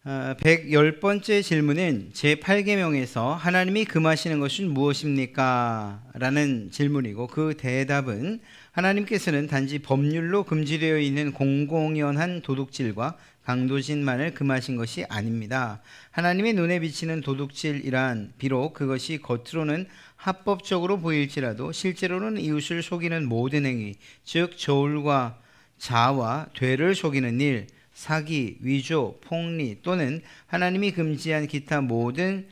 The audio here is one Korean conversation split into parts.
110번째 질문은 제8계명에서 하나님이 금하시는 것은 무엇입니까? 라는 질문이고, 그 대답은 하나님께서는 단지 법률로 금지되어 있는 공공연한 도둑질과 강도질만을 금하신 것이 아닙니다. 하나님의 눈에 비치는 도둑질이란 비록 그것이 겉으로는 합법적으로 보일지라도 실제로는 이웃을 속이는 모든 행위, 즉 저울과 자와 되를 속이는 일, 사기, 위조, 폭리 또는 하나님이 금지한 기타 모든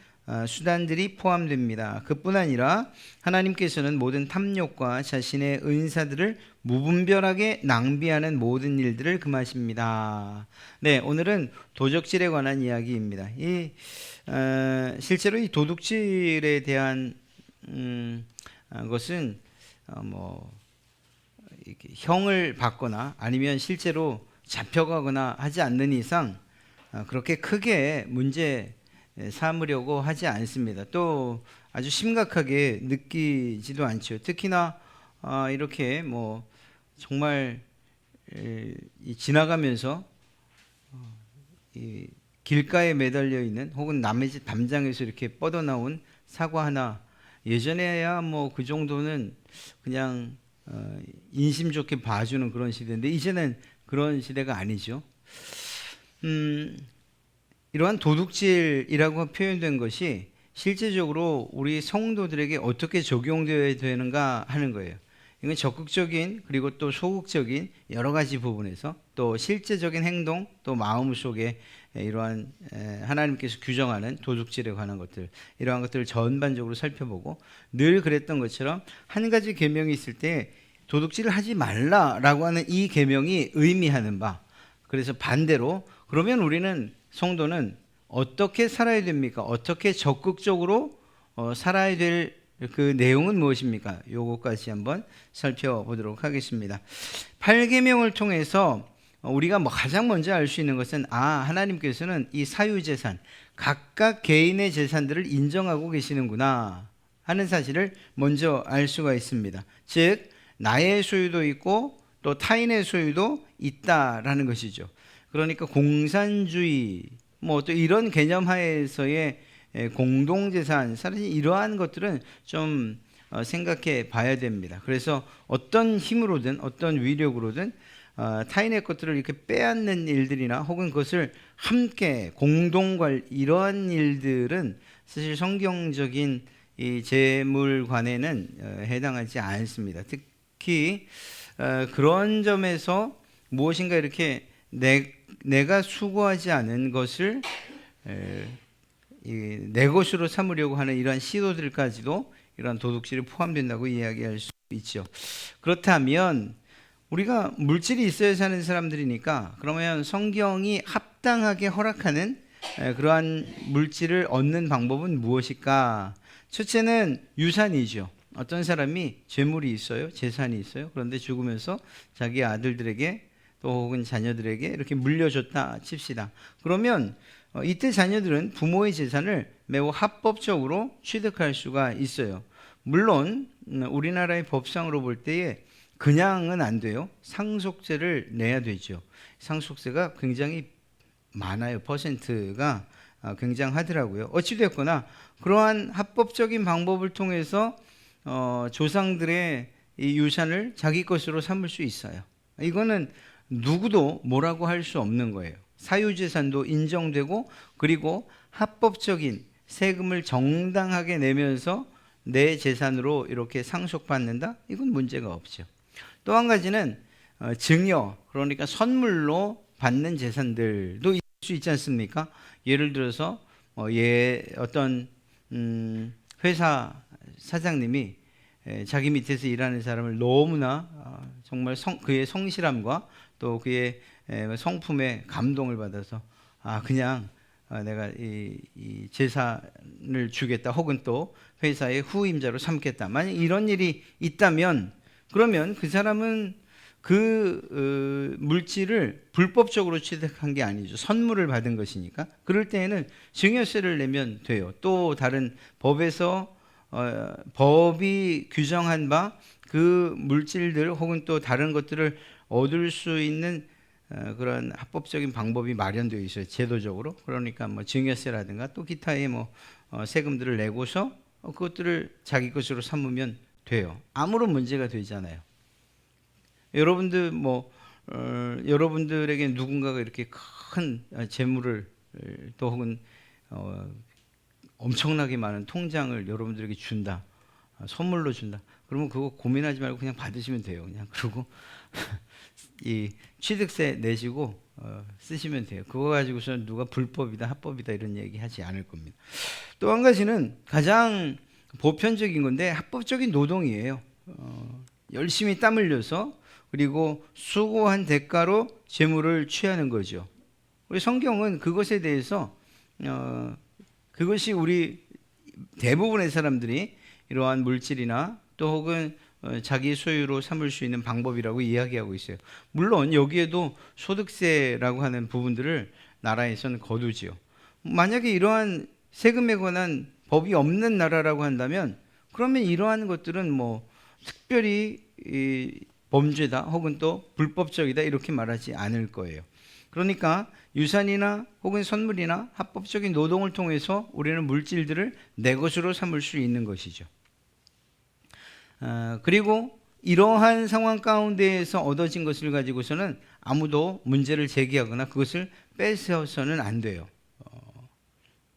수단들이 포함됩니다. 그뿐 아니라 하나님께서는 모든 탐욕과 자신의 은사들을 무분별하게 낭비하는 모든 일들을 금하십니다. 네, 오늘은 도적질에 관한 이야기입니다. 실제로 이 도둑질에 대한 것은 이렇게 형을 받거나 아니면 실제로 잡혀가거나 하지 않는 이상 그렇게 크게 문제 삼으려고 하지 않습니다. 또 아주 심각하게 느끼지도 않죠. 특히나 이렇게 정말 지나가면서 이 길가에 매달려 있는 혹은 남의 집 담장에서 이렇게 뻗어나온 사과 하나, 예전에야 그 정도는 그냥 인심 좋게 봐주는 그런 시대인데 이제는 그런 시대가 아니죠. 이러한 도둑질이라고 표현된 것이 실제적으로 우리 성도들에게 어떻게 적용되어야 되는가 하는 거예요. 이건 적극적인 그리고 또 소극적인 여러 가지 부분에서 또 실제적인 행동 또 마음 속에 이러한 하나님께서 규정하는 도둑질에 관한 것들, 이러한 것들을 전반적으로 살펴보고, 늘 그랬던 것처럼 한 가지 계명이 있을 때 도둑질을 하지 말라라고 하는 이 계명이 의미하는 바, 그래서 반대로 그러면 우리는 성도는 어떻게 살아야 됩니까? 어떻게 적극적으로 살아야 될 그 내용은 무엇입니까? 요거까지 한번 살펴보도록 하겠습니다. 8계명을 통해서 우리가 가장 먼저 알 수 있는 것은 하나님께서는 이 사유재산, 각각 개인의 재산들을 인정하고 계시는구나 하는 사실을 먼저 알 수가 있습니다. 즉 나의 소유도 있고 또 타인의 소유도 있다라는 것이죠. 그러니까 공산주의 또 이런 개념 하에서의 공동재산, 사실 이러한 것들은 좀 생각해 봐야 됩니다. 그래서 어떤 힘으로든 어떤 위력으로든 타인의 것들을 이렇게 빼앗는 일들이나 혹은 그것을 함께 공동관, 이러한 일들은 사실 성경적인 이 재물관에는 해당하지 않습니다. 특히 그런 점에서 무엇인가 이렇게 내가 수고하지 않은 것을 내 것으로 삼으려고 하는 이러한 시도들까지도 이러한 도둑질이 포함된다고 이야기할 수 있죠. 그렇다면 우리가 물질이 있어야 사는 사람들이니까, 그러면 성경이 합당하게 허락하는 그러한 물질을 얻는 방법은 무엇일까? 첫째는 유산이죠. 어떤 사람이 재물이 있어요, 재산이 있어요. 그런데 죽으면서 자기 아들들에게 또 혹은 자녀들에게 이렇게 물려줬다 칩시다. 그러면 이때 자녀들은 부모의 재산을 매우 합법적으로 취득할 수가 있어요. 물론 우리나라의 법상으로 볼 때에 그냥은 안 돼요. 상속세를 내야 되죠. 상속세가 굉장히 많아요. 퍼센트가 굉장하더라고요. 어찌됐거나 그러한 합법적인 방법을 통해서 조상들의 이 유산을 자기 것으로 삼을 수 있어요. 이거는 누구도 뭐라고 할 수 없는 거예요. 사유재산도 인정되고, 그리고 합법적인 세금을 정당하게 내면서 내 재산으로 이렇게 상속받는다? 이건 문제가 없죠. 또 한 가지는 증여, 그러니까 선물로 받는 재산들도 있을 수 있지 않습니까? 예를 들어서 어떤 회사 사장님이 자기 밑에서 일하는 사람을 너무나 정말 그의 성실함과 또 그의 성품에 감동을 받아서 그냥 내가 이 재산을 주겠다, 혹은 또 회사의 후임자로 삼겠다, 만약 이런 일이 있다면, 그러면 그 사람은 그 물질을 불법적으로 취득한 게 아니죠. 선물을 받은 것이니까. 그럴 때에는 증여세를 내면 돼요. 또 다른 법에서 법이 규정한 바 그 물질들 혹은 또 다른 것들을 얻을 수 있는 그런 합법적인 방법이 마련되어 있어요. 제도적으로. 그러니까 뭐 증여세라든가 또 기타의 뭐 세금들을 내고서 그것들을 자기 것으로 삼으면 돼요. 아무런 문제가 되잖아요. 여러분들 여러분들에게 누군가가 이렇게 큰 재물을 또 혹은 엄청나게 많은 통장을 여러분들에게 준다. 선물로 준다. 그러면 그거 고민하지 말고 그냥 받으시면 돼요. 그냥 그리고 이 취득세 내시고 쓰시면 돼요. 그거 가지고서는 누가 불법이다, 합법이다 이런 얘기 하지 않을 겁니다. 또 한 가지는 가장 보편적인 건데 합법적인 노동이에요. 열심히 땀 흘려서 그리고 수고한 대가로 재물을 취하는 거죠. 우리 성경은 그것에 대해서 그것이 우리 대부분의 사람들이 이러한 물질이나 또 혹은 자기 소유로 삼을 수 있는 방법이라고 이야기하고 있어요. 물론 여기에도 소득세라고 하는 부분들을 나라에서는 거두지요. 만약에 이러한 세금에 관한 법이 없는 나라라고 한다면 그러면 이러한 것들은 뭐 특별히 범죄다 혹은 또 불법적이다 이렇게 말하지 않을 거예요. 그러니까 유산이나 혹은 선물이나 합법적인 노동을 통해서 우리는 물질들을 내 것으로 삼을 수 있는 것이죠. 그리고 이러한 상황 가운데에서 얻어진 것을 가지고서는 아무도 문제를 제기하거나 그것을 뺏어서는 안 돼요.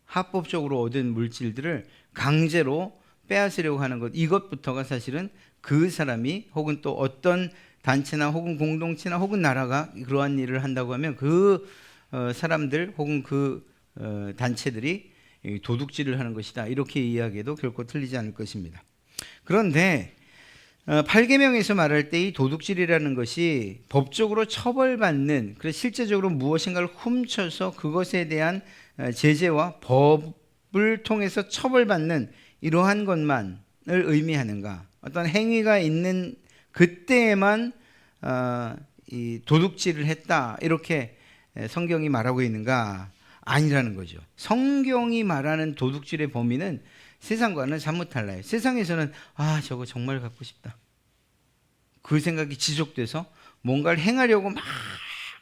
합법적으로 얻은 물질들을 강제로 빼앗으려고 하는 것, 이것부터가 사실은 그 사람이 혹은 또 어떤 단체나 혹은 공동체나 혹은 나라가 그러한 일을 한다고 하면 그 사람들 혹은 그 단체들이 도둑질을 하는 것이다. 이렇게 이야기해도 결코 틀리지 않을 것입니다. 그런데 8계명에서 말할 때 이 도둑질이라는 것이 법적으로 처벌받는, 그래서 실제적으로 무엇인가를 훔쳐서 그것에 대한 제재와 법을 통해서 처벌받는 이러한 것만을 의미하는가? 어떤 행위가 있는 그때에만 이 도둑질을 했다 이렇게 성경이 말하고 있는가? 아니라는 거죠. 성경이 말하는 도둑질의 범위는 세상과는 사뭇 달라요. 세상에서는 저거 정말 갖고 싶다. 그 생각이 지속돼서 뭔가를 행하려고 막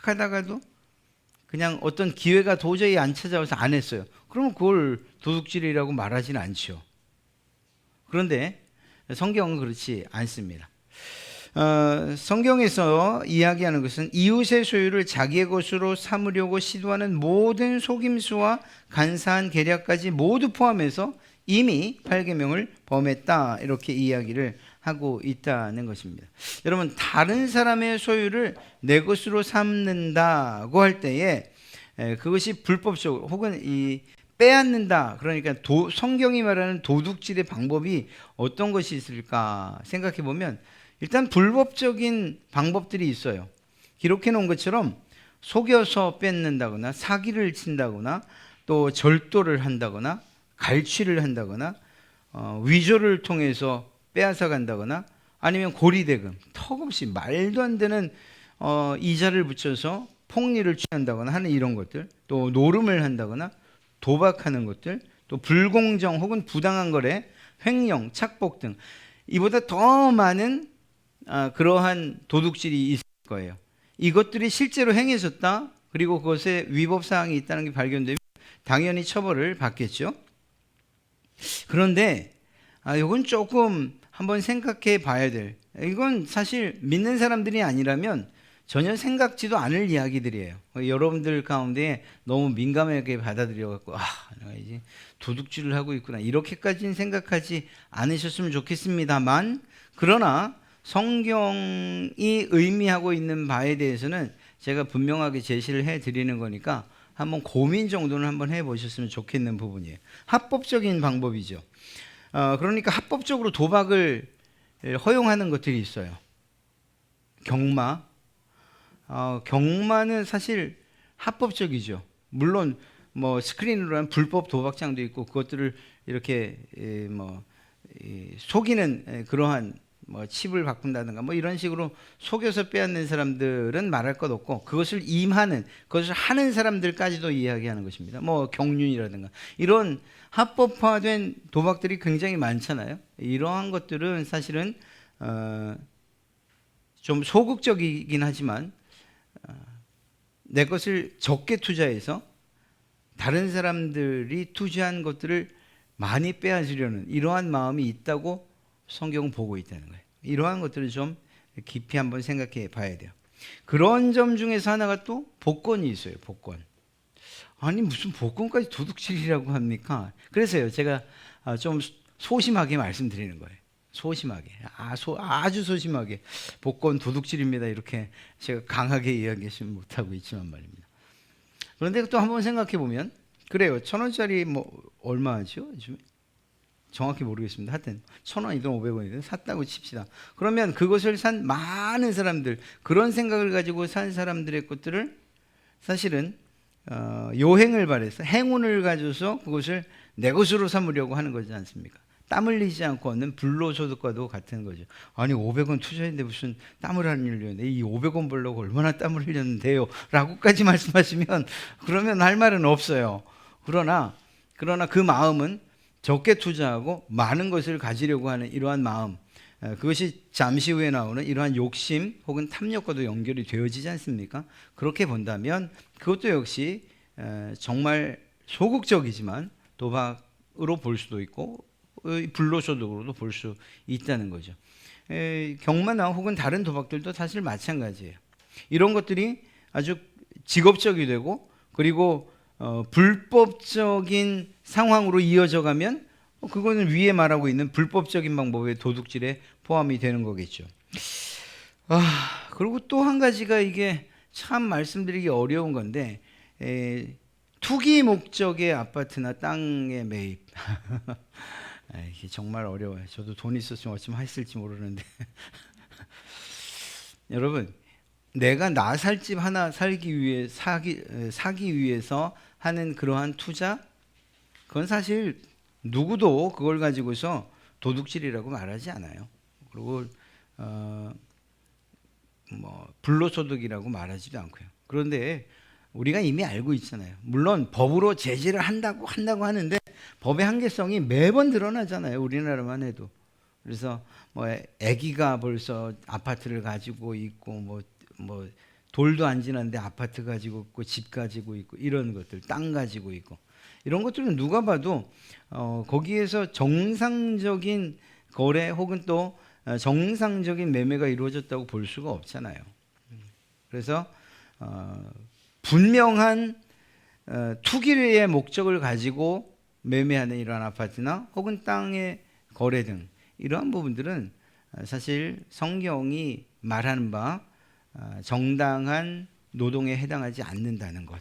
하다가도 그냥 어떤 기회가 도저히 안 찾아와서 안 했어요. 그러면 그걸 도둑질이라고 말하지는 않죠. 그런데 성경은 그렇지 않습니다. 성경에서 이야기하는 것은 이웃의 소유를 자기의 것으로 삼으려고 시도하는 모든 속임수와 간사한 계략까지 모두 포함해서 이미 8계명을 범했다 이렇게 이야기를 하고 있다는 것입니다. 여러분, 다른 사람의 소유를 내 것으로 삼는다고 할 때에 그것이 불법적으로 혹은 이 빼앗는다, 그러니까 성경이 말하는 도둑질의 방법이 어떤 것이 있을까 생각해 보면 일단 불법적인 방법들이 있어요. 기록해 놓은 것처럼 속여서 뺏는다거나 사기를 친다거나 또 절도를 한다거나 갈취를 한다거나 위조를 통해서 빼앗아 간다거나 아니면 고리대금, 턱없이 말도 안 되는 이자를 붙여서 폭리를 취한다거나 하는 이런 것들, 또 노름을 한다거나 도박하는 것들, 또 불공정 혹은 부당한 거래, 횡령, 착복 등 이보다 더 많은 그러한 도둑질이 있을 거예요. 이것들이 실제로 행해졌다, 그리고 그것에 위법 사항이 있다는 게 발견되면 당연히 처벌을 받겠죠. 그런데 이건 조금 한번 생각해 봐야 될, 이건 사실 믿는 사람들이 아니라면 전혀 생각지도 않을 이야기들이에요. 여러분들 가운데 너무 민감하게 받아들여 갖고 내가 이제 도둑질을 하고 있구나 이렇게까지는 생각하지 않으셨으면 좋겠습니다만, 그러나 성경이 의미하고 있는 바에 대해서는 제가 분명하게 제시를 해 드리는 거니까 한번 고민 정도는 한번 해 보셨으면 좋겠는 부분이에요. 합법적인 방법이죠. 그러니까 합법적으로 도박을 허용하는 것들이 있어요. 경마. 경마는 사실 합법적이죠. 물론 뭐 스크린으로 한 불법 도박장도 있고 그것들을 이렇게 속이는 그러한 칩을 바꾼다든가 이런 식으로 속여서 빼앗는 사람들은 말할 것 없고, 그것을 그것을 하는 사람들까지도 이야기하는 것입니다. 경륜이라든가 이런 합법화된 도박들이 굉장히 많잖아요. 이러한 것들은 사실은 좀 소극적이긴 하지만 내 것을 적게 투자해서 다른 사람들이 투자한 것들을 많이 빼앗으려는 이러한 마음이 있다고 성경은 보고 있다는 거예요. 이러한 것들을 좀 깊이 한번 생각해 봐야 돼요. 그런 점 중에서 하나가 또 복권이 있어요. 복권. 아니 무슨 복권까지 도둑질이라고 합니까? 그래서요 제가 좀 소심하게 말씀드리는 거예요. 소심하게, 아주 소심하게 복권 도둑질입니다 이렇게 제가 강하게 이야기하지는 못하고 있지만 말입니다. 그런데 또 한번 생각해 보면 그래요. 1,000원짜리 뭐 얼마죠? 요즘에 정확히 모르겠습니다. 하여튼 1,000원이든 500원이든 샀다고 칩시다. 그러면 그것을 산 많은 사람들, 그런 생각을 가지고 산 사람들의 것들을 사실은 요행을 발해서 행운을 가져서 그것을 내 것으로 삼으려고 하는 거지 않습니까? 땀 흘리지 않고 얻는 불로소득과도 같은 거죠. 아니 500원 투자했는데 무슨 땀을 안 흘렸는데 이 500원 벌려고 얼마나 땀을 흘렸는데요 라고까지 말씀하시면 그러면 할 말은 없어요. 그러나 그 마음은 적게 투자하고 많은 것을 가지려고 하는 이러한 마음, 그것이 잠시 후에 나오는 이러한 욕심 혹은 탐욕과도 연결이 되어지지 않습니까? 그렇게 본다면 그것도 역시 정말 소극적이지만 도박으로 볼 수도 있고 불로소득으로도 볼 수 있다는 거죠. 경마나 혹은 다른 도박들도 사실 마찬가지예요. 이런 것들이 아주 직업적이 되고 그리고 불법적인 상황으로 이어져 가면 그거는 위에 말하고 있는 불법적인 방법의 도둑질에 포함이 되는 거겠죠. 그리고 또 한 가지가 이게 참 말씀드리기 어려운 건데 투기 목적의 아파트나 땅의 매입. 이게 정말 어려워요. 저도 돈 있었으면 어찌 했을지 모르는데 여러분 내가 나 살 집 하나 살기 위해 사기 위해서 하는 그러한 투자, 그건 사실 누구도 그걸 가지고서 도둑질이라고 말하지 않아요. 그리고 뭐 불로소득이라고 말하지도 않고요. 그런데 우리가 이미 알고 있잖아요. 물론 법으로 제재를 한다고 하는데 법의 한계성이 매번 드러나잖아요. 우리나라만 해도. 그래서 뭐 아기가 벌써 아파트를 가지고 있고 뭐 돌도 안 지났는데 아파트 가지고 있고 집 가지고 있고 이런 것들, 땅 가지고 있고 이런 것들은 누가 봐도 거기에서 정상적인 거래 혹은 또 정상적인 매매가 이루어졌다고 볼 수가 없잖아요. 그래서 분명한 투기의 목적을 가지고 매매하는 이러한 아파트나 혹은 땅의 거래 등 이러한 부분들은 사실 성경이 말하는 바 정당한 노동에 해당하지 않는다는 것.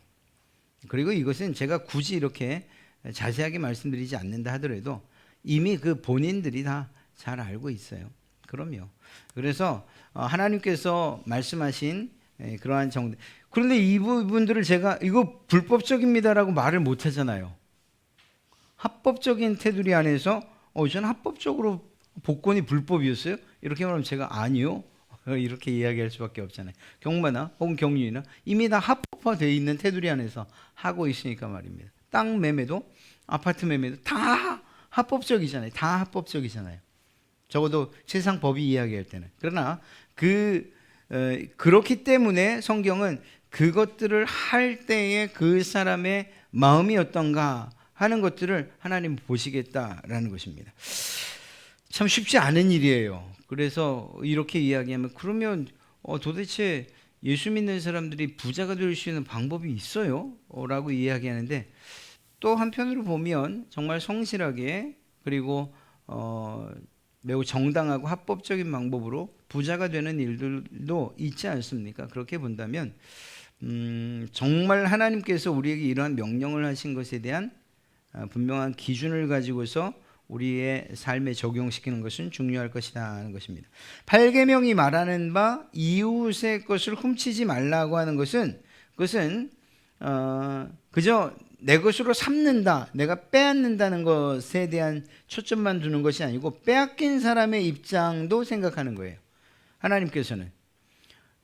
그리고 이것은 제가 굳이 이렇게 자세하게 말씀드리지 않는다 하더라도 이미 그 본인들이 다 잘 알고 있어요. 그럼요. 그래서 하나님께서 말씀하신 그러한 정당. 그런데 이 부분들을 제가 이거 불법적입니다라고 말을 못 하잖아요. 합법적인 테두리 안에서 저는 합법적으로 복권이 불법이었어요? 이렇게 말하면 제가 아니요. 이렇게 이야기할 수밖에 없잖아요. 경마나 혹은 경륜이나 이미 다 합법화되어 있는 테두리 안에서 하고 있으니까 말입니다. 땅 매매도 아파트 매매도 다 합법적이잖아요. 다 합법적이잖아요. 적어도 세상 법이 이야기할 때는. 그러나 그렇기 때문에 성경은 그것들을 할 때에 그 사람의 마음이 어떤가 하는 것들을 하나님 보시겠다라는 것입니다. 참 쉽지 않은 일이에요. 그래서 이렇게 이야기하면 그러면 도대체 예수 믿는 사람들이 부자가 될 수 있는 방법이 있어요? 라고 이야기하는데 또 한편으로 보면 정말 성실하게 그리고 매우 정당하고 합법적인 방법으로 부자가 되는 일들도 있지 않습니까? 그렇게 본다면 정말 하나님께서 우리에게 이러한 명령을 하신 것에 대한 분명한 기준을 가지고서 우리의 삶에 적용시키는 것은 중요할 것이다 하는 것입니다. 8계명이 말하는 바 이웃의 것을 훔치지 말라고 하는 것은 그것은 그저 내 것으로 삼는다, 내가 빼앗는다는 것에 대한 초점만 두는 것이 아니고 빼앗긴 사람의 입장도 생각하는 거예요. 하나님께서는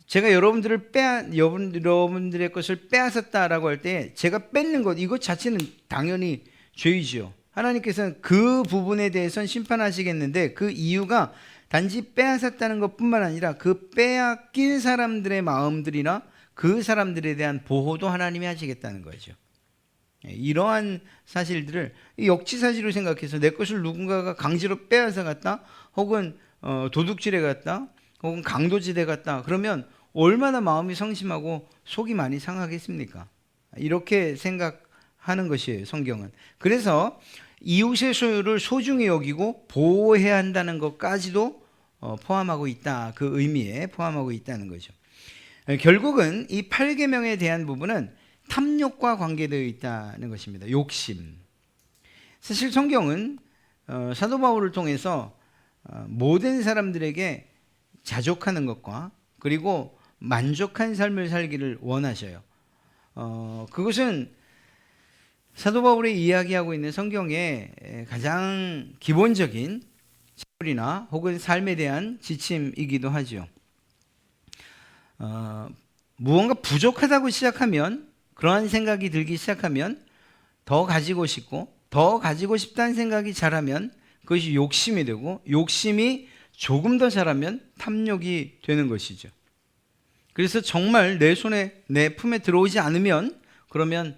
제가 여러분들의 것을 빼앗았다라고 할 때 제가 뺏는 것 이것 자체는 당연히 죄이지요. 하나님께서는 그 부분에 대해서는 심판하시겠는데 그 이유가 단지 빼앗았다는 것뿐만 아니라 그 빼앗긴 사람들의 마음들이나 그 사람들에 대한 보호도 하나님이 하시겠다는 거죠. 이러한 사실들을 역지사지로 생각해서 내 것을 누군가가 강제로 빼앗아 갔다, 혹은 도둑질해 갔다, 혹은 강도질해 갔다, 그러면 얼마나 마음이 성심하고 속이 많이 상하겠습니까? 이렇게 생각하는 것이에요, 성경은. 그래서 이웃의 소유를 소중히 여기고 보호해야 한다는 것까지도 포함하고 있다. 그 의미에 포함하고 있다는 거죠. 결국은 이 8계명에 대한 부분은 탐욕과 관계되어 있다는 것입니다. 욕심. 사실 성경은 사도 바울을 통해서 모든 사람들에게 자족하는 것과 그리고 만족한 삶을 살기를 원하셔요. 그것은 사도 바울이 이야기하고 있는 성경의 가장 기본적인 체질이나 혹은 삶에 대한 지침이기도 하죠. 무언가 부족하다고 시작하면, 그러한 생각이 들기 시작하면 더 가지고 싶고, 더 가지고 싶다는 생각이 자라면 그것이 욕심이 되고, 욕심이 조금 더 자라면 탐욕이 되는 것이죠. 그래서 정말 내 손에, 내 품에 들어오지 않으면, 그러면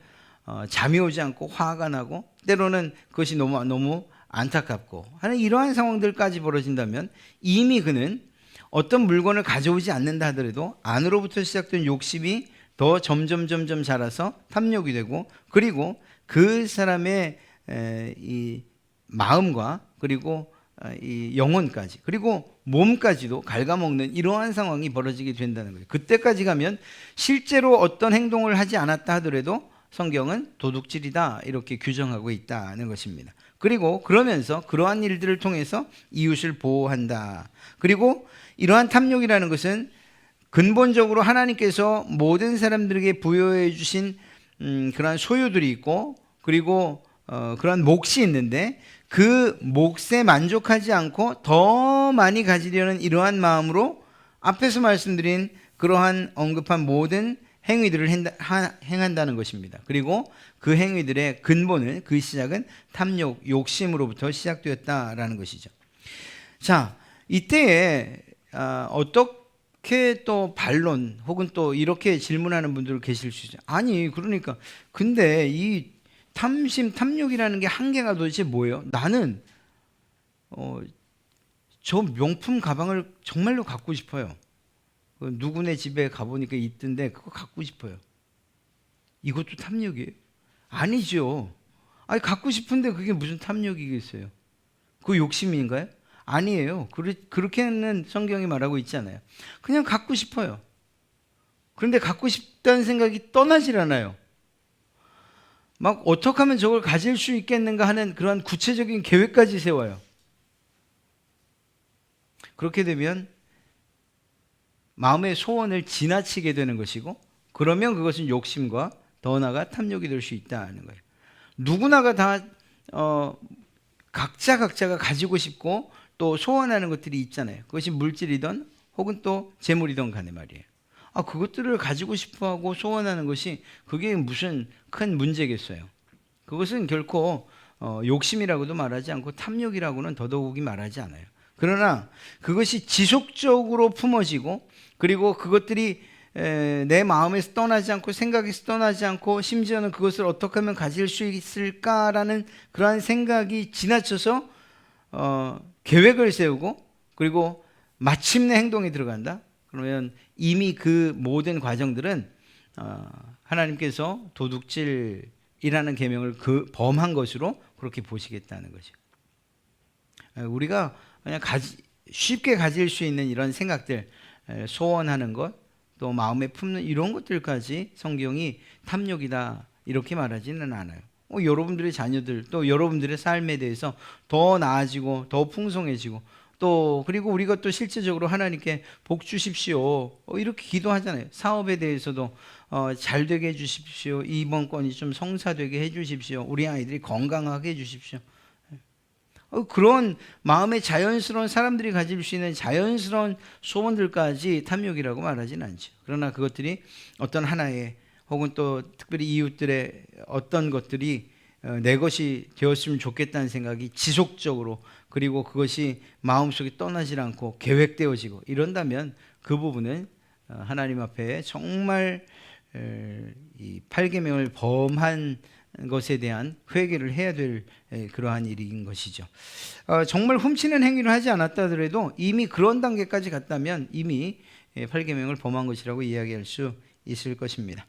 잠이 오지 않고 화가 나고, 때로는 그것이 너무 안타깝고 하는 이러한 상황들까지 벌어진다면, 이미 그는 어떤 물건을 가져오지 않는다 하더라도 안으로부터 시작된 욕심이 더 점점 자라서 탐욕이 되고, 그리고 그 사람의 이 마음과 그리고 이 영혼까지, 그리고 몸까지도 갉아먹는 이러한 상황이 벌어지게 된다는 거예요. 그때까지 가면 실제로 어떤 행동을 하지 않았다 하더라도 성경은 도둑질이다 이렇게 규정하고 있다는 것입니다. 그리고 그러면서 그러한 일들을 통해서 이웃을 보호한다. 그리고 이러한 탐욕이라는 것은 근본적으로 하나님께서 모든 사람들에게 부여해 주신 그러한 소유들이 있고, 그리고 그러한 몫이 있는데, 그 몫에 만족하지 않고 더 많이 가지려는 이러한 마음으로 앞에서 말씀드린 그러한 언급한 모든 행위들을 행한다는 것입니다. 그리고 그 행위들의 근본은, 그 시작은 탐욕, 욕심으로부터 시작되었다라는 것이죠. 자, 이때에 어떻게 또 반론 혹은 또 이렇게 질문하는 분들 계실 수 있어요. 아니, 그러니까 근데 이 탐심, 탐욕이라는 게 한계가 도대체 뭐예요? 나는 저 명품 가방을 정말로 갖고 싶어요. 누구네 집에 가보니까 있던데 그거 갖고 싶어요. 이것도 탐욕이에요? 아니죠. 아니, 갖고 싶은데 그게 무슨 탐욕이겠어요? 그 욕심인가요? 아니에요. 그렇게는 성경이 말하고 있잖아요. 그냥 갖고 싶어요. 그런데 갖고 싶다는 생각이 떠나질 않아요. 막 어떻게 하면 저걸 가질 수 있겠는가 하는 그런 구체적인 계획까지 세워요. 그렇게 되면 마음의 소원을 지나치게 되는 것이고, 그러면 그것은 욕심과 더 나아가 탐욕이 될 수 있다는 거예요. 누구나가 다 각자가 가지고 싶고 또 소원하는 것들이 있잖아요. 그것이 물질이든 혹은 또 재물이든 간에 말이에요. 그것들을 가지고 싶어하고 소원하는 것이 그게 무슨 큰 문제겠어요. 그것은 결코 욕심이라고도 말하지 않고 탐욕이라고는 더더욱이 말하지 않아요. 그러나 그것이 지속적으로 품어지고, 그리고 그것들이 내 마음에서 떠나지 않고 생각에서 떠나지 않고, 심지어는 그것을 어떻게 하면 가질 수 있을까라는 그러한 생각이 지나쳐서 계획을 세우고, 그리고 마침내 행동에 들어간다. 그러면 이미 그 모든 과정들은 하나님께서 도둑질이라는 계명을 범한 것으로 그렇게 보시겠다는 거죠. 우리가 그냥 쉽게 가질 수 있는 이런 생각들, 소원하는 것, 또 마음에 품는 이런 것들까지 성경이 탐욕이다 이렇게 말하지는 않아요. 여러분들의 자녀들, 또 여러분들의 삶에 대해서 더 나아지고 더 풍성해지고, 또 그리고 우리가 또 실제적으로 하나님께 복 주십시오 이렇게 기도하잖아요. 사업에 대해서도 잘 되게 해주십시오. 이번 건이 좀 성사되게 해주십시오. 우리 아이들이 건강하게 해주십시오. 그런 마음의 자연스러운, 사람들이 가질 수 있는 자연스러운 소원들까지 탐욕이라고 말하지는 않죠. 그러나 그것들이 어떤 하나의, 혹은 또 특별히 이웃들의 어떤 것들이 내 것이 되었으면 좋겠다는 생각이 지속적으로, 그리고 그것이 마음속에 떠나질 않고 계획되어지고 이런다면 그 부분은 하나님 앞에 정말 이 8계명을 범한 것에 대한 회개를 해야 될 그러한 일인 것이죠. 정말 훔치는 행위를 하지 않았다 하더라도 이미 그런 단계까지 갔다면 이미 8계명을 범한 것이라고 이야기할 수 있을 것입니다.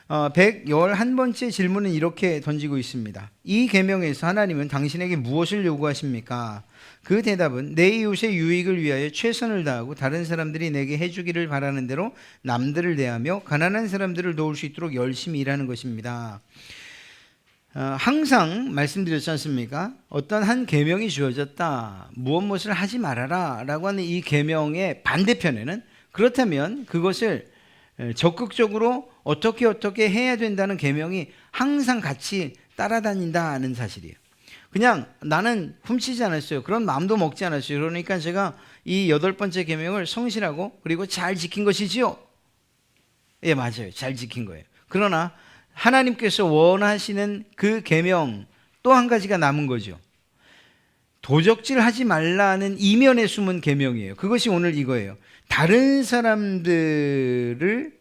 111번째 질문은 이렇게 던지고 있습니다. 이 계명에서 하나님은 당신에게 무엇을 요구하십니까? 그 대답은 내 이웃의 유익을 위하여 최선을 다하고 다른 사람들이 내게 해주기를 바라는 대로 남들을 대하며 가난한 사람들을 도울 수 있도록 열심히 일하는 것입니다. 항상 말씀드렸지 않습니까? 어떤 한 계명이 주어졌다, 무엇을 하지 말아라 라고 하는 이 계명의 반대편에는 그렇다면 그것을 적극적으로 어떻게 해야 된다는 계명이 항상 같이 따라다닌다는 사실이에요. 그냥 나는 훔치지 않았어요, 그런 마음도 먹지 않았어요, 그러니까 제가 이 8번째 계명을 성실하고 그리고 잘 지킨 것이지요. 예, 맞아요, 잘 지킨 거예요. 그러나 하나님께서 원하시는 그 계명 또 한 가지가 남은 거죠. 도적질하지 말라는 이면에 숨은 계명이에요. 그것이 오늘 이거예요. 다른 사람들을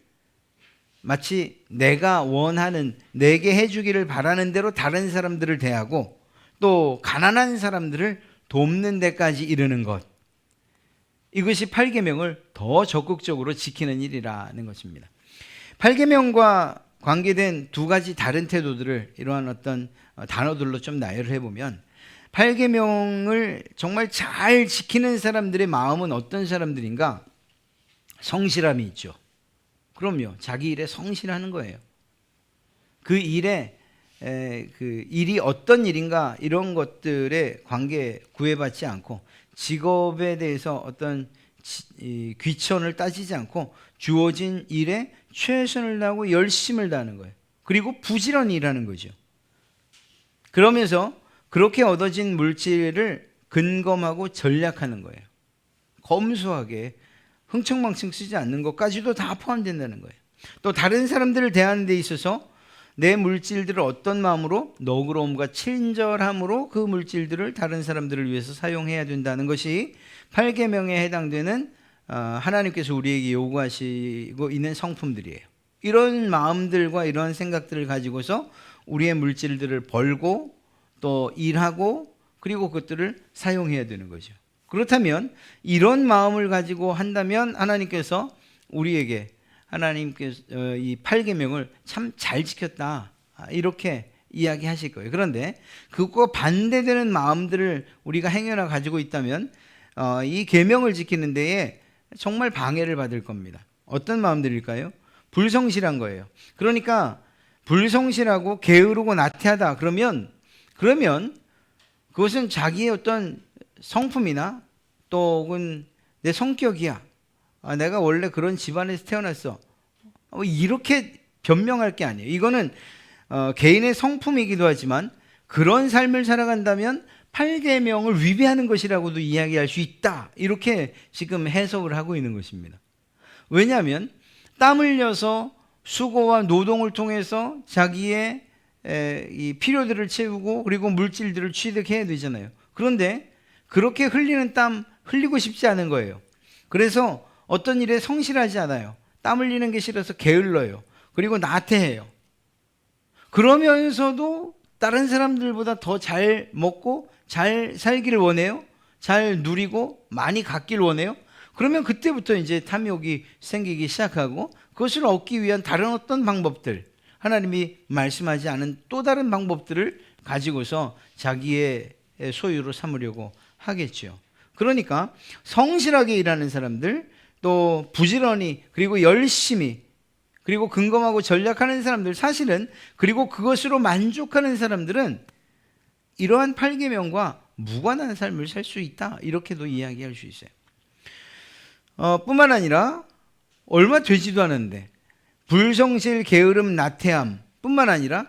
마치 내가 원하는, 내게 해주기를 바라는 대로 다른 사람들을 대하고 또 가난한 사람들을 돕는 데까지 이르는 것, 이것이 8계명을 더 적극적으로 지키는 일이라는 것입니다. 8계명과 관계된 두 가지 다른 태도들을 이러한 어떤 단어들로 좀 나열을 해보면, 8계명을 정말 잘 지키는 사람들의 마음은 어떤 사람들인가? 성실함이 있죠. 그럼요, 자기 일에 성실하는 거예요. 그 일에 그 일이 어떤 일인가 이런 것들에 관계 구애받지 않고, 직업에 대해서 어떤 귀천을 따지지 않고 주어진 일에 최선을 다하고 열심을 다하는 거예요. 그리고 부지런히 일하는 거죠. 그러면서 그렇게 얻어진 물질을 근검하고 전략하는 거예요. 검소하게 흥청망청 쓰지 않는 것까지도 다 포함된다는 거예요. 또 다른 사람들을 대하는 데 있어서 내 물질들을 어떤 마음으로, 너그러움과 친절함으로 그 물질들을 다른 사람들을 위해서 사용해야 된다는 것이 8계명에 해당되는 하나님께서 우리에게 요구하시고 있는 성품들이에요. 이런 마음들과 이런 생각들을 가지고서 우리의 물질들을 벌고 또 일하고 그리고 그것들을 사용해야 되는 거죠. 그렇다면 이런 마음을 가지고 한다면 하나님께서 우리에게, 하나님께서 이 8계명을 참 잘 지켰다 이렇게 이야기하실 거예요. 그런데 그것과 반대되는 마음들을 우리가 행여나 가지고 있다면 이 계명을 지키는 데에 정말 방해를 받을 겁니다. 어떤 마음들일까요? 불성실한 거예요. 그러니까 불성실하고 게으르고 나태하다 그러면 그것은 자기의 어떤 성품이나 또 혹은 내 성격이야, 내가 원래 그런 집안에서 태어났어, 이렇게 변명할 게 아니에요. 이거는 개인의 성품이기도 하지만 그런 삶을 살아간다면 8계명을 위배하는 것이라고도 이야기할 수 있다, 이렇게 지금 해석을 하고 있는 것입니다. 왜냐하면 땀 흘려서 수고와 노동을 통해서 자기의 이 필요들을 채우고 그리고 물질들을 취득해야 되잖아요. 그런데 그렇게 흘리는 땀 흘리고 싶지 않은 거예요. 그래서 어떤 일에 성실하지 않아요. 땀 흘리는 게 싫어서 게을러요. 그리고 나태해요. 그러면서도 다른 사람들보다 더 잘 먹고 잘 살기를 원해요. 잘 누리고 많이 갖길 원해요. 그러면 그때부터 이제 탐욕이 생기기 시작하고, 그것을 얻기 위한 다른 어떤 방법들, 하나님이 말씀하지 않은 또 다른 방법들을 가지고서 자기의 소유로 삼으려고 하겠죠. 그러니까 성실하게 일하는 사람들, 또 부지런히 그리고 열심히 그리고 근검하고 전략하는 사람들, 사실은 그리고 그것으로 만족하는 사람들은 이러한 8계명과 무관한 삶을 살 수 있다, 이렇게도 이야기할 수 있어요. 뿐만 아니라 얼마 되지도 않았는데 불성실, 게으름, 나태함 뿐만 아니라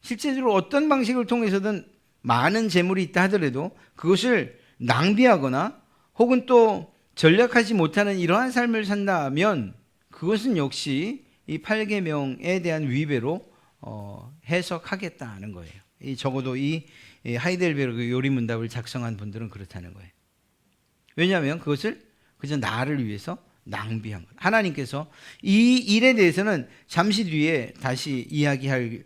실제적으로 어떤 방식을 통해서든 많은 재물이 있다 하더라도 그것을 낭비하거나 혹은 또 전략하지 못하는 이러한 삶을 산다면 그것은 역시 이 8계명에 대한 위배로 해석하겠다는 거예요. 적어도 이 하이델베르그 요리문답을 작성한 분들은 그렇다는 거예요. 왜냐하면 그것을 그저 나를 위해서, 낭비한 것. 하나님께서 이 일에 대해서는 잠시 뒤에 다시 이야기할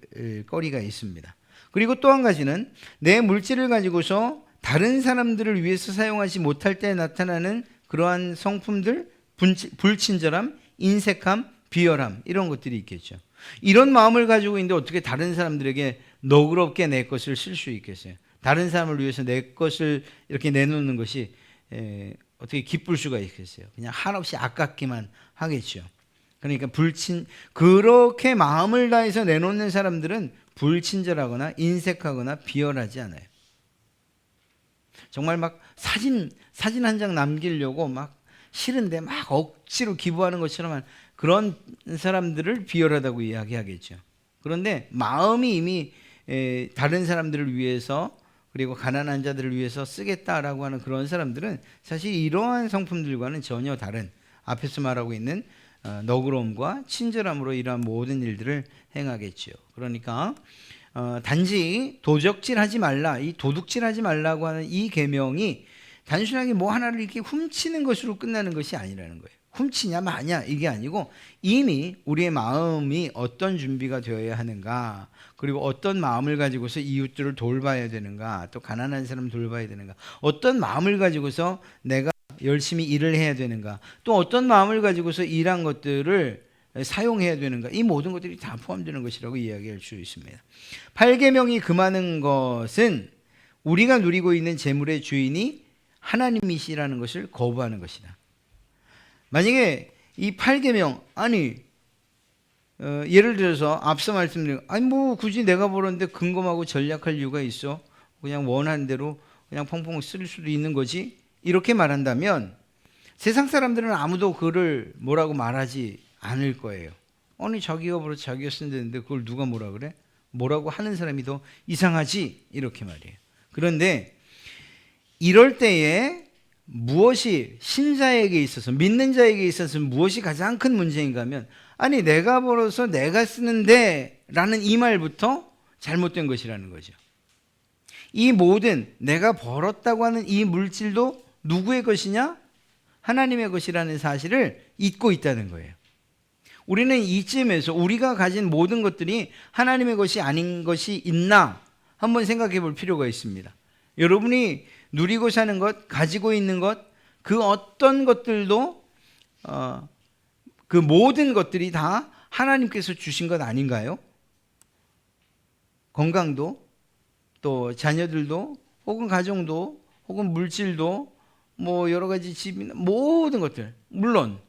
거리가 있습니다. 그리고 또 한 가지는 내 물질을 가지고서 다른 사람들을 위해서 사용하지 못할 때 나타나는 그러한 성품들, 불친절함, 인색함, 비열함, 이런 것들이 있겠죠. 이런 마음을 가지고 있는데 어떻게 다른 사람들에게 너그럽게 내 것을 쓸 수 있겠어요? 다른 사람을 위해서 내 것을 이렇게 내놓는 것이 어떻게 기쁠 수가 있겠어요? 그냥 한없이 아깝기만 하겠죠. 그러니까 그렇게 마음을 다해서 내놓는 사람들은 불친절하거나 인색하거나 비열하지 않아요. 정말 막 사진 한 장 남기려고 막 싫은데 막 억지로 기부하는 것처럼 그런 사람들을 비열하다고 이야기하겠죠. 그런데 마음이 이미 다른 사람들을 위해서 그리고 가난한 자들을 위해서 쓰겠다라고 하는 그런 사람들은 사실 이러한 성품들과는 전혀 다른 앞에서 말하고 있는 너그러움과 친절함으로 이러한 모든 일들을 행하겠죠. 그러니까 단지 도적질하지 말라, 이 도둑질하지 말라고 하는 이 계명이 단순하게 뭐 하나를 이렇게 훔치는 것으로 끝나는 것이 아니라는 거예요. 훔치냐 마냐 이게 아니고 이미 우리의 마음이 어떤 준비가 되어야 하는가, 그리고 어떤 마음을 가지고서 이웃들을 돌봐야 되는가, 또 가난한 사람 돌봐야 되는가, 어떤 마음을 가지고서 내가 열심히 일을 해야 되는가, 또 어떤 마음을 가지고서 일한 것들을 사용해야 되는가, 이 모든 것들이 다 포함되는 것이라고 이야기할 수 있습니다. 8계명이 금하는 것은 우리가 누리고 있는 재물의 주인이 하나님이시라는 것을 거부하는 것이다. 만약에 이 8계명 예를 들어서 앞서 말씀드린 뭐 굳이 내가 벌었는데 근검하고 전략할 이유가 있어? 그냥 원하는 대로 그냥 펑펑 쓸 수도 있는 거지? 이렇게 말한다면 세상 사람들은 아무도 그를 뭐라고 말하지 않을 거예요. 자기가 벌어서 자기가 쓴다는데 그걸 누가 뭐라 그래? 뭐라고 하는 사람이 더 이상하지? 이렇게 말이에요. 그런데 이럴 때에 무엇이 신자에게 있어서, 믿는 자에게 있어서 무엇이 가장 큰 문제인가 하면 내가 벌어서 내가 쓰는데 라는 이 말부터 잘못된 것이라는 거죠. 이 모든 내가 벌었다고 하는 이 물질도 누구의 것이냐? 하나님의 것이라는 사실을 잊고 있다는 거예요. 우리는 이쯤에서 우리가 가진 모든 것들이 하나님의 것이 아닌 것이 있나 한번 생각해 볼 필요가 있습니다. 여러분이 누리고 사는 것, 가지고 있는 것, 그 어떤 것들도 그 모든 것들이 다 하나님께서 주신 것 아닌가요? 건강도, 또 자녀들도, 혹은 가정도, 혹은 물질도, 뭐 여러 가지 집이나 모든 것들, 물론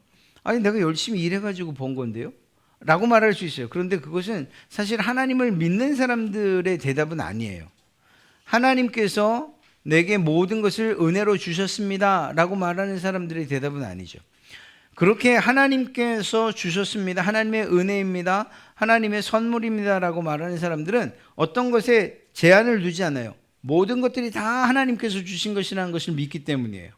내가 열심히 일해가지고 번 건데요? 라고 말할 수 있어요. 그런데 그것은 사실 하나님을 믿는 사람들의 대답은 아니에요. 하나님께서 내게 모든 것을 은혜로 주셨습니다 라고 말하는 사람들의 대답은 아니죠. 그렇게 하나님께서 주셨습니다, 하나님의 은혜입니다, 하나님의 선물입니다 라고 말하는 사람들은 어떤 것에 제한을 두지 않아요. 모든 것들이 다 하나님께서 주신 것이라는 것을 믿기 때문이에요.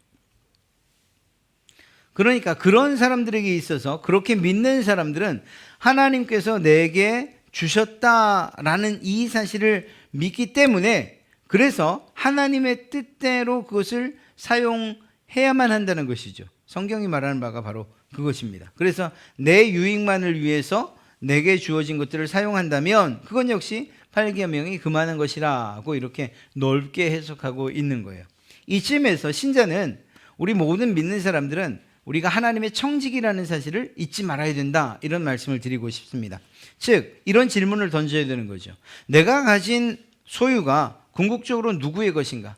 그러니까 그런 사람들에게 있어서, 그렇게 믿는 사람들은 하나님께서 내게 주셨다라는 이 사실을 믿기 때문에, 그래서 하나님의 뜻대로 그것을 사용해야만 한다는 것이죠. 성경이 말하는 바가 바로 그것입니다. 그래서 내 유익만을 위해서 내게 주어진 것들을 사용한다면 그건 역시 8계명이 금하는 것이라고 이렇게 넓게 해석하고 있는 거예요. 이쯤에서 신자는, 우리 모든 믿는 사람들은 우리가 하나님의 청직이라는 사실을 잊지 말아야 된다, 이런 말씀을 드리고 싶습니다. 즉 이런 질문을 던져야 되는 거죠. 내가 가진 소유가 궁극적으로 누구의 것인가?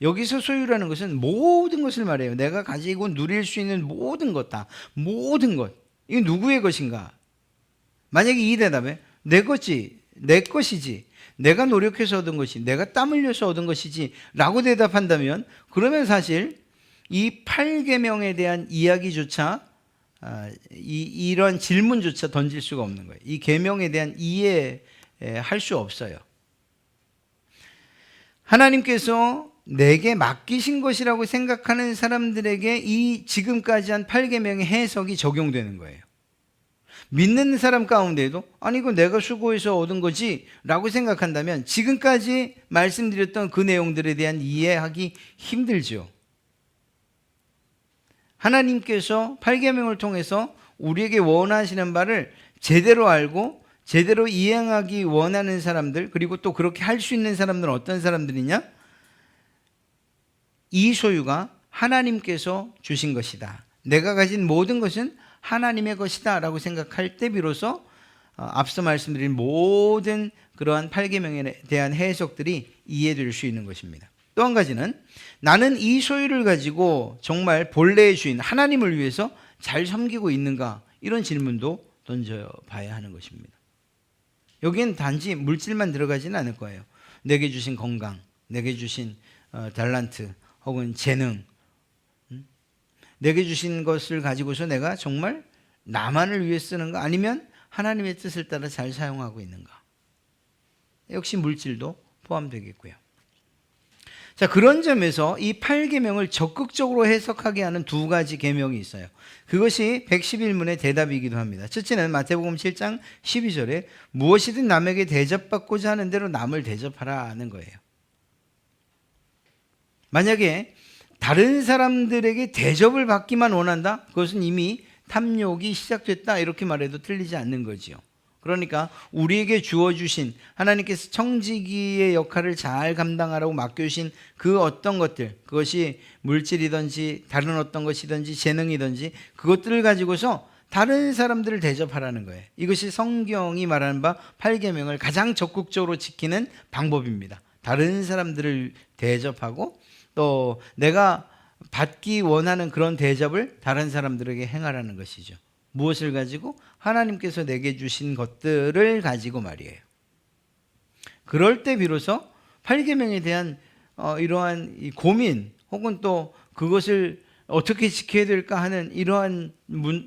여기서 소유라는 것은 모든 것을 말해요. 내가 가지고 누릴 수 있는 모든 것 다, 모든 것, 이게 누구의 것인가? 만약에 이 대답에 내 것이지, 내가 노력해서 얻은 것이, 내가 땀 흘려서 얻은 것이지 라고 대답한다면, 그러면 사실 이 8계명에 대한 이야기조차, 이런 질문조차 던질 수가 없는 거예요. 이 계명에 대한 이해할 수 없어요. 하나님께서 내게 맡기신 것이라고 생각하는 사람들에게 이 지금까지 한 8계명의 해석이 적용되는 거예요. 믿는 사람 가운데에도 이거 내가 수고해서 얻은 거지 라고 생각한다면 지금까지 말씀드렸던 그 내용들에 대한 이해하기 힘들죠. 하나님께서 8계명을 통해서 우리에게 원하시는 바를 제대로 알고 제대로 이행하기 원하는 사람들, 그리고 또 그렇게 할 수 있는 사람들은 어떤 사람들이냐? 이 소유가 하나님께서 주신 것이다. 내가 가진 모든 것은 하나님의 것이다 라고 생각할 때 비로소 앞서 말씀드린 모든 그러한 8계명에 대한 해석들이 이해될 수 있는 것입니다. 또 한 가지는 나는 이 소유를 가지고 정말 본래의 주인 하나님을 위해서 잘 섬기고 있는가, 이런 질문도 던져봐야 하는 것입니다. 여기엔 단지 물질만 들어가지는 않을 거예요. 내게 주신 건강, 내게 주신 달란트 혹은 재능, 내게 주신 것을 가지고서 내가 정말 나만을 위해 쓰는가, 아니면 하나님의 뜻을 따라 잘 사용하고 있는가. 역시 물질도 포함되겠고요. 자, 그런 점에서 이 8계명을 적극적으로 해석하게 하는 두 가지 계명이 있어요. 그것이 111문의 대답이기도 합니다. 첫째는 마태복음 7장 12절에 무엇이든 남에게 대접받고자 하는 대로 남을 대접하라는 거예요. 만약에 다른 사람들에게 대접을 받기만 원한다? 그것은 이미 탐욕이 시작됐다, 이렇게 말해도 틀리지 않는 거지요. 그러니까 우리에게 주어주신, 하나님께서 청지기의 역할을 잘 감당하라고 맡겨주신 그 어떤 것들, 그것이 물질이든지 다른 어떤 것이든지 재능이든지 그것들을 가지고서 다른 사람들을 대접하라는 거예요. 이것이 성경이 말하는 바 8계명을 가장 적극적으로 지키는 방법입니다. 다른 사람들을 대접하고 또 내가 받기 원하는 그런 대접을 다른 사람들에게 행하라는 것이죠. 무엇을 가지고? 하나님께서 내게 주신 것들을 가지고 말이에요. 그럴 때 비로소 8계명에 대한 이러한 이 고민, 혹은 또 그것을 어떻게 지켜야 될까 하는 이러한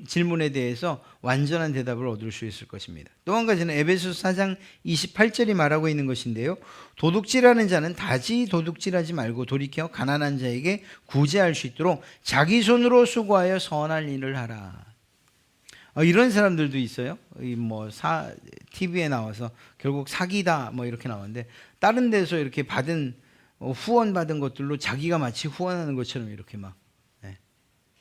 질문에 대해서 완전한 대답을 얻을 수 있을 것입니다. 또 한 가지는 에베소서 4장 28절이 말하고 있는 것인데요. 도둑질하는 자는 다시 도둑질하지 말고 돌이켜 가난한 자에게 구제할 수 있도록 자기 손으로 수고하여 선한 일을 하라. 이런 사람들도 있어요. TV에 나와서 결국 사기다 이렇게 나오는데, 다른 데서 이렇게 받은 후원 받은 것들로 자기가 마치 후원하는 것처럼 이렇게 막,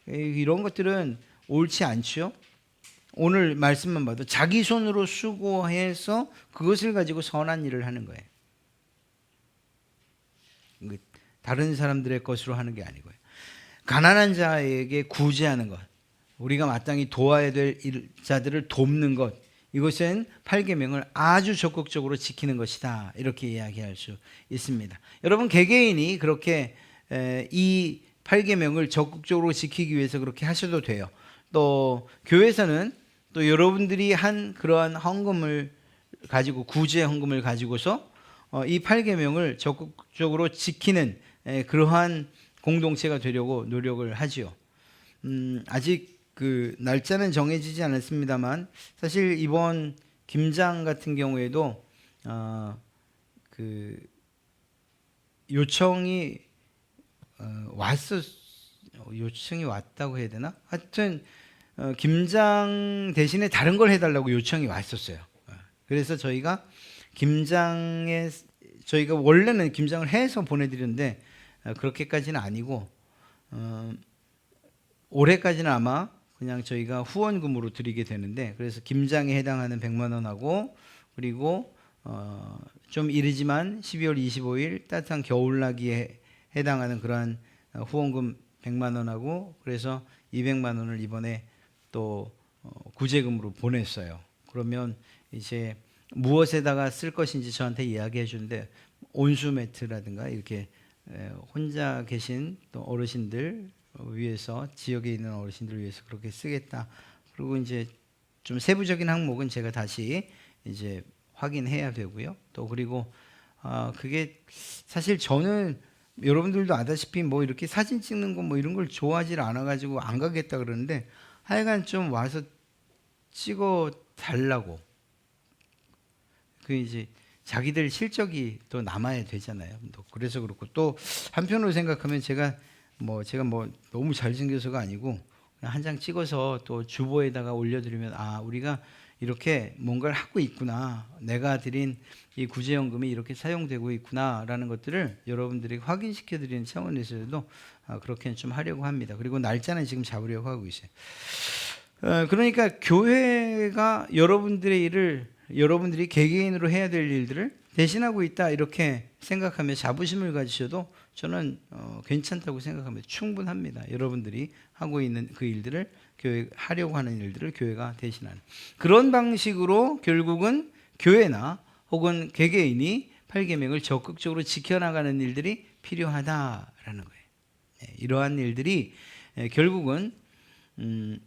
이런 것들은 옳지 않죠. 오늘 말씀만 봐도 자기 손으로 수고해서 그것을 가지고 선한 일을 하는 거예요. 다른 사람들의 것으로 하는 게 아니고요. 가난한 자에게 구제하는 것, 우리가 마땅히 도와야 될 자들을 돕는 것, 이것은 8계명을 아주 적극적으로 지키는 것이다, 이렇게 이야기할 수 있습니다. 여러분, 개개인이 그렇게 이 8계명을 적극적으로 지키기 위해서 그렇게 하셔도 돼요. 또 교회에서는 또 여러분들이 한 그러한 헌금을 가지고, 구제 헌금을 가지고서 이 8계명을 적극적으로 지키는 그러한 공동체가 되려고 노력을 하지요. 아직 그 날짜는 정해지지 않았습니다만, 사실 이번 김장 같은 경우에도 그 요청이 요청이 왔다고 해야 되나? 하여튼 김장 대신에 다른 걸 해달라고 요청이 왔었어요. 그래서 저희가 저희가 원래는 김장을 해서 보내드렸는데 그렇게까지는 아니고 올해까지는 아마 그냥 저희가 후원금으로 드리게 되는데, 그래서 김장에 해당하는 100만 원하고, 그리고 좀 이르지만 12월 25일 따뜻한 겨울나기에 해당하는 그러한 후원금 100만 원하고, 그래서 200만 원을 이번에 또 구제금으로 보냈어요. 그러면 이제 무엇에다가 쓸 것인지 저한테 이야기해 주는데, 온수 매트라든가 이렇게 혼자 계신 또 어르신들 위해서, 지역에 있는 어르신들을 위해서 그렇게 쓰겠다. 그리고 이제 좀 세부적인 항목은 제가 다시 이제 확인해야 되고요. 또 그리고 그게 사실 저는 여러분들도 아다시피 이렇게 사진 찍는 거 이런 걸 좋아하지 않아가지고 안 가겠다 그러는데, 하여간 좀 와서 찍어 달라고. 그 이제 자기들 실적이 또 남아야 되잖아요. 또 그래서 그렇고, 또 한편으로 생각하면 제가 너무 잘생겨서가 아니고 그냥 한 장 찍어서 또 주보에다가 올려드리면, 우리가 이렇게 뭔가를 하고 있구나. 내가 드린 이 구제연금이 이렇게 사용되고 있구나라는 것들을 여러분들이 확인시켜 드리는 차원에서도 그렇게 좀 하려고 합니다. 그리고 날짜는 지금 잡으려고 하고 있어요. 그러니까 교회가 여러분들의 일을 여러분들이 개개인으로 해야 될 일들을 대신하고 있다 이렇게 생각하며 자부심을 가지셔도 저는 괜찮다고 생각합니다. 충분합니다. 여러분들이 하고 있는 그 일들을 교회 하려고 하는 일들을 교회가 대신하는 그런 방식으로 결국은 교회나 혹은 개개인이 8계명을 적극적으로 지켜나가는 일들이 필요하다라는 거예요. 이러한 일들이 결국은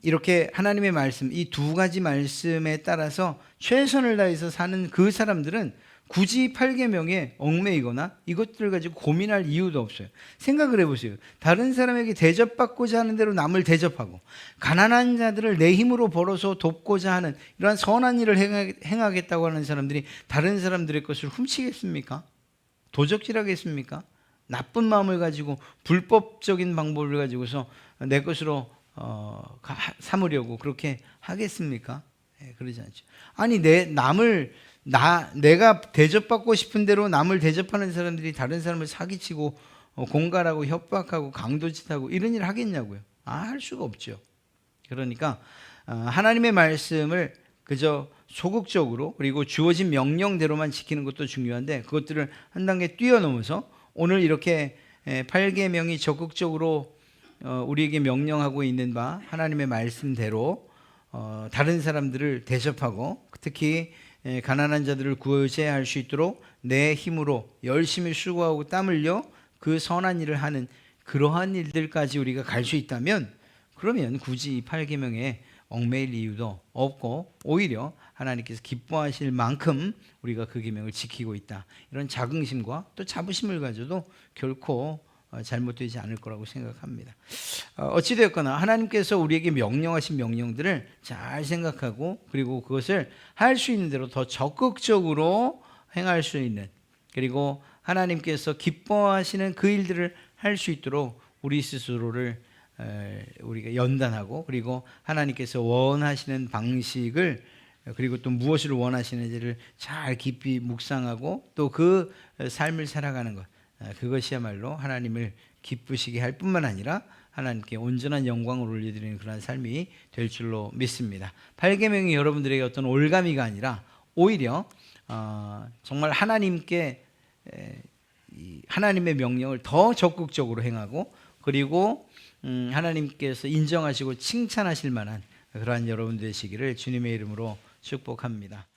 이렇게 하나님의 말씀, 이 두 가지 말씀에 따라서 최선을 다해서 사는 그 사람들은 굳이 8계명에 얽매이거나 이것들을 가지고 고민할 이유도 없어요. 생각을 해보세요. 다른 사람에게 대접받고자 하는 대로 남을 대접하고 가난한 자들을 내 힘으로 벌어서 돕고자 하는 이러한 선한 일을 행하겠다고 하는 사람들이 다른 사람들의 것을 훔치겠습니까? 도적질하겠습니까? 나쁜 마음을 가지고 불법적인 방법을 가지고서 내 것으로 삼으려고 그렇게 하겠습니까? 그러지 않죠. 아니 내가 대접받고 싶은 대로 남을 대접하는 사람들이 다른 사람을 사기치고 공갈하고 협박하고 강도짓하고 이런 일을 하겠냐고요. 할 수가 없죠. 그러니까 하나님의 말씀을 그저 소극적으로 그리고 주어진 명령대로만 지키는 것도 중요한데 그것들을 한 단계 뛰어넘어서 오늘 이렇게 8계명이 적극적으로 우리에게 명령하고 있는 바 하나님의 말씀대로 다른 사람들을 대접하고 특히 가난한 자들을 구제할 수 있도록 내 힘으로 열심히 수고하고 땀 흘려 그 선한 일을 하는 그러한 일들까지 우리가 갈 수 있다면 그러면 굳이 이 8계명에 얽매일 이유도 없고 오히려 하나님께서 기뻐하실 만큼 우리가 그 계명을 지키고 있다. 이런 자긍심과 또 자부심을 가져도 결코 잘못되지 않을 거라고 생각합니다. 어찌되었거나 하나님께서 우리에게 명령하신 명령들을 잘 생각하고 그리고 그것을 할 수 있는 대로 더 적극적으로 행할 수 있는 그리고 하나님께서 기뻐하시는 그 일들을 할 수 있도록 우리 스스로를 우리가 연단하고 그리고 하나님께서 원하시는 방식을 그리고 또 무엇을 원하시는지를 잘 깊이 묵상하고 또 그 삶을 살아가는 것 그것이야말로 하나님을 기쁘시게 할 뿐만 아니라 하나님께 온전한 영광을 올려드리는 그런 삶이 될 줄로 믿습니다. 8계명이 여러분들에게 어떤 올가미가 아니라 오히려 정말 하나님께 하나님의 명령을 더 적극적으로 행하고 그리고 하나님께서 인정하시고 칭찬하실 만한 그러한 여러분 되시기를 주님의 이름으로 축복합니다.